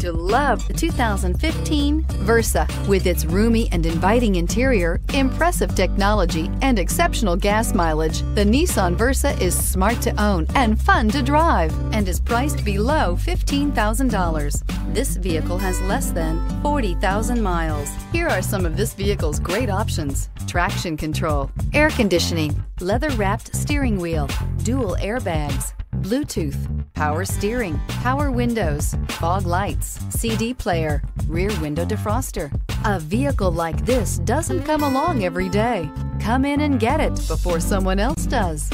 to love the 2015 Versa. With its roomy and inviting interior, impressive technology, and exceptional gas mileage, the Nissan Versa is smart to own and fun to drive and is priced below $15,000. This vehicle has less than 40,000 miles. Here are some of this vehicle's great options: traction control, air conditioning, leather-wrapped steering wheel, dual airbags, Bluetooth, power steering, power windows, fog lights, CD player, rear window defroster. A vehicle like this doesn't come along every day. Come in and get it before someone else does.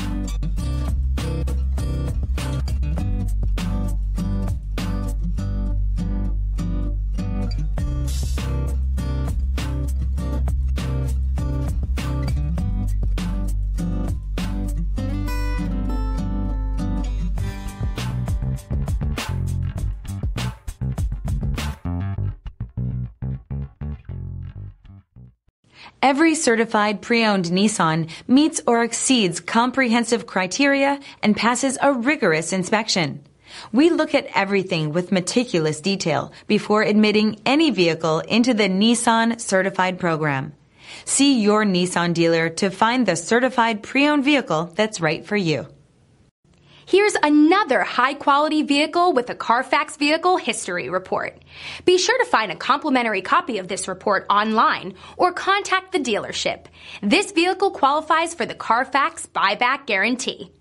Every certified pre-owned Nissan meets or exceeds comprehensive criteria and passes a rigorous inspection. We look at everything with meticulous detail before admitting any vehicle into the Nissan Certified Program. See your Nissan dealer to find the certified pre-owned vehicle that's right for you. Here's another high-quality vehicle with a Carfax Vehicle History Report. Be sure to find a complimentary copy of this report online or contact the dealership. This vehicle qualifies for the Carfax Buyback Guarantee.